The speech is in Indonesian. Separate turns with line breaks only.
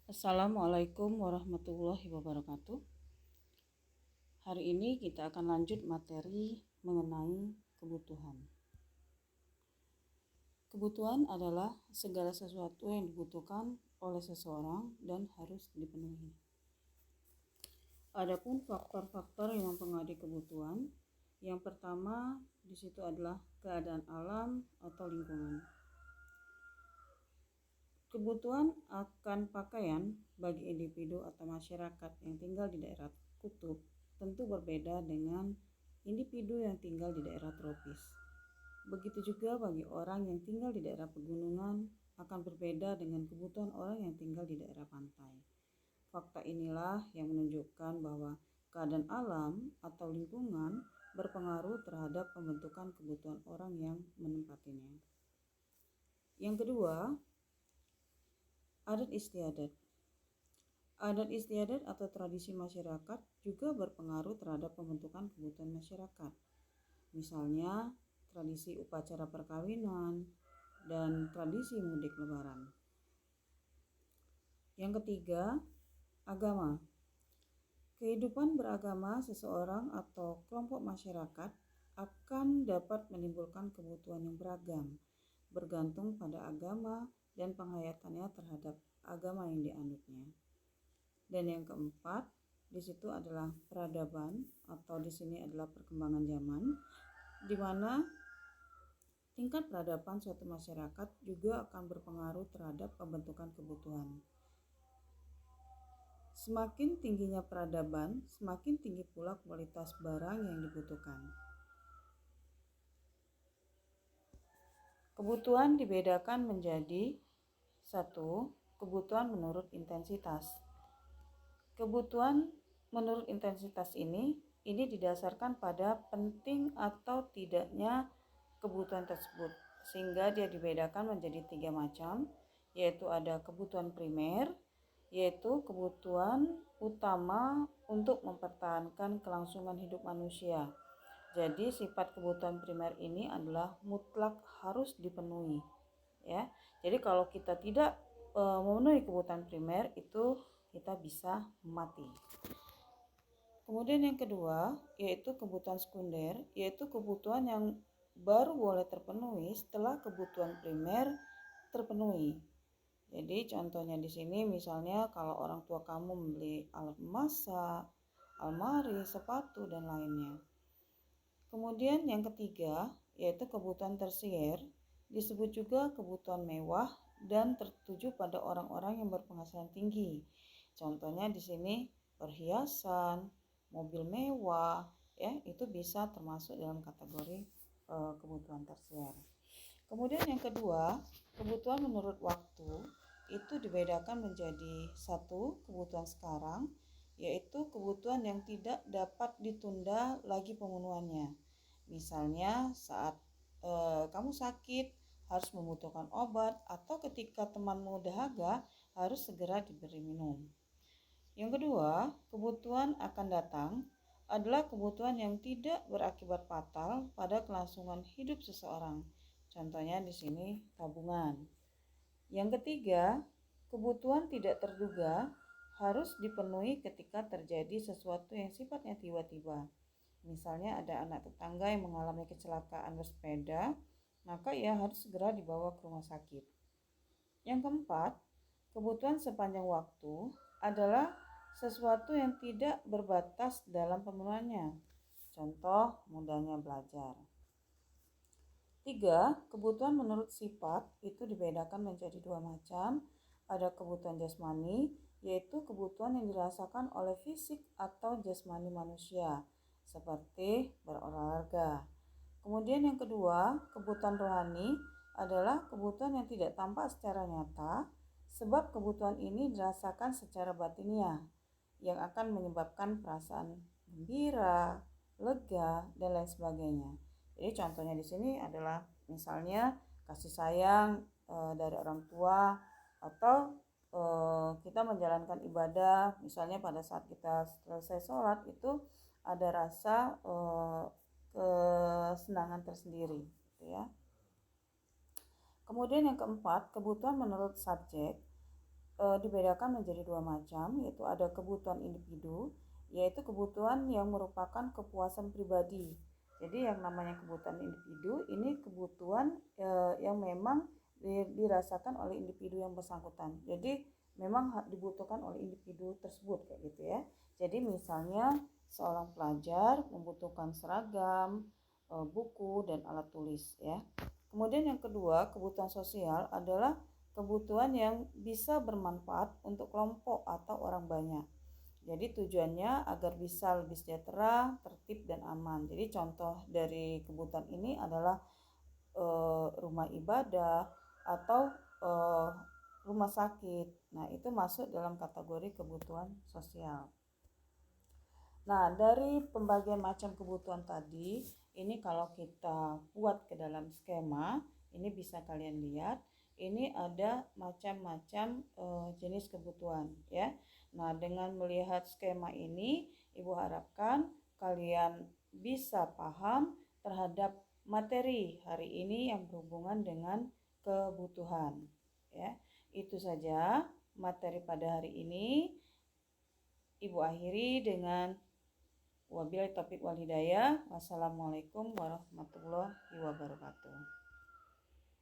Assalamualaikum warahmatullahi wabarakatuh. Hari ini kita akan lanjut materi mengenai kebutuhan. Kebutuhan adalah segala sesuatu yang dibutuhkan oleh seseorang dan harus dipenuhi. Adapun faktor-faktor yang mempengaruhi kebutuhan, yang pertama di situ adalah keadaan alam atau lingkungan. Kebutuhan akan pakaian bagi individu atau masyarakat yang tinggal di daerah kutub tentu berbeda dengan individu yang tinggal di daerah tropis. Begitu juga bagi orang yang tinggal di daerah pegunungan akan berbeda dengan kebutuhan orang yang tinggal di daerah pantai. Fakta inilah yang menunjukkan bahwa keadaan alam atau lingkungan berpengaruh terhadap pembentukan kebutuhan orang yang menempatinya. Yang kedua, adat istiadat. Adat istiadat atau tradisi masyarakat juga berpengaruh terhadap pembentukan kebutuhan masyarakat. Misalnya, tradisi upacara perkawinan dan tradisi mudik lebaran. Yang ketiga, agama. Kehidupan beragama seseorang atau kelompok masyarakat akan dapat menimbulkan kebutuhan yang beragam, bergantung pada agama dan penghayatannya terhadap agama yang dianutnya. Dan yang keempat, di situ adalah peradaban atau di sini adalah perkembangan zaman, di mana tingkat peradaban suatu masyarakat juga akan berpengaruh terhadap pembentukan kebutuhan. Semakin tingginya peradaban, semakin tinggi pula kualitas barang yang dibutuhkan. Kebutuhan dibedakan menjadi satu, kebutuhan menurut intensitas. Kebutuhan menurut intensitas ini didasarkan pada penting atau tidaknya kebutuhan tersebut, sehingga dia dibedakan menjadi 3 macam, yaitu ada kebutuhan primer, yaitu kebutuhan utama untuk mempertahankan kelangsungan hidup manusia. Jadi sifat kebutuhan primer ini adalah mutlak harus dipenuhi, ya. Jadi kalau kita tidak memenuhi kebutuhan primer, itu kita bisa mati. Kemudian yang kedua yaitu kebutuhan sekunder, yaitu kebutuhan yang baru boleh terpenuhi setelah kebutuhan primer terpenuhi. Jadi contohnya di sini misalnya kalau orang tua kamu membeli alat memasak, almari, sepatu dan lainnya. Kemudian yang ketiga yaitu kebutuhan tersier, disebut juga kebutuhan mewah dan tertuju pada orang-orang yang berpenghasilan tinggi. Contohnya di sini perhiasan, mobil mewah, ya itu bisa termasuk dalam kategori kebutuhan tersier. Kemudian yang kedua, kebutuhan menurut waktu itu dibedakan menjadi satu, kebutuhan sekarang, yaitu kebutuhan yang tidak dapat ditunda lagi pemenuhannya. Misalnya saat kamu sakit harus membutuhkan obat, atau ketika temanmu dahaga harus segera diberi minum. Yang kedua, kebutuhan akan datang adalah kebutuhan yang tidak berakibat fatal pada kelangsungan hidup seseorang. Contohnya di sini tabungan. Yang ketiga, kebutuhan tidak terduga harus dipenuhi ketika terjadi sesuatu yang sifatnya tiba-tiba. Misalnya ada anak tetangga yang mengalami kecelakaan bersepeda, maka ia harus segera dibawa ke rumah sakit. Yang keempat, kebutuhan sepanjang waktu adalah sesuatu yang tidak berbatas dalam pemenuhannya. Contoh, mudahnya belajar. 3. Kebutuhan menurut sifat itu dibedakan menjadi 2 macam. Ada kebutuhan jasmani, yaitu kebutuhan yang dirasakan oleh fisik atau jasmani manusia, seperti berolahraga. Kemudian yang kedua, kebutuhan rohani adalah kebutuhan yang tidak tampak secara nyata, sebab kebutuhan ini dirasakan secara batiniah, yang akan menyebabkan perasaan gembira, lega, dan lain sebagainya. Jadi contohnya di sini adalah misalnya kasih sayang dari orang tua, atau kita menjalankan ibadah, misalnya pada saat kita selesai sholat itu ada rasa kesenangan tersendiri, gitu ya. Kemudian yang keempat, kebutuhan menurut subjek dibedakan menjadi dua macam, yaitu ada kebutuhan individu, yaitu kebutuhan yang merupakan kepuasan pribadi. Jadi yang namanya kebutuhan individu ini kebutuhan yang memang dirasakan oleh individu yang bersangkutan. Jadi memang dibutuhkan oleh individu tersebut kayak gitu ya. Jadi misalnya seorang pelajar membutuhkan seragam, buku dan alat tulis ya. Kemudian yang kedua, kebutuhan sosial adalah kebutuhan yang bisa bermanfaat untuk kelompok atau orang banyak. Jadi tujuannya agar bisa lebih sejahtera, tertib dan aman. Jadi contoh dari kebutuhan ini adalah rumah ibadah atau rumah sakit. Nah, itu masuk dalam kategori kebutuhan sosial. Nah, dari pembagian macam kebutuhan tadi, ini kalau kita buat ke dalam skema, ini bisa kalian lihat, ini ada macam-macam jenis kebutuhan ya. Nah, dengan melihat skema ini, Ibu harapkan kalian bisa paham terhadap materi hari ini yang berhubungan dengan kebutuhan ya. Itu saja materi pada hari ini. Ibu akhiri dengan wabillahi taufiq wal hidayah. Wassalamualaikum warahmatullahi wabarakatuh.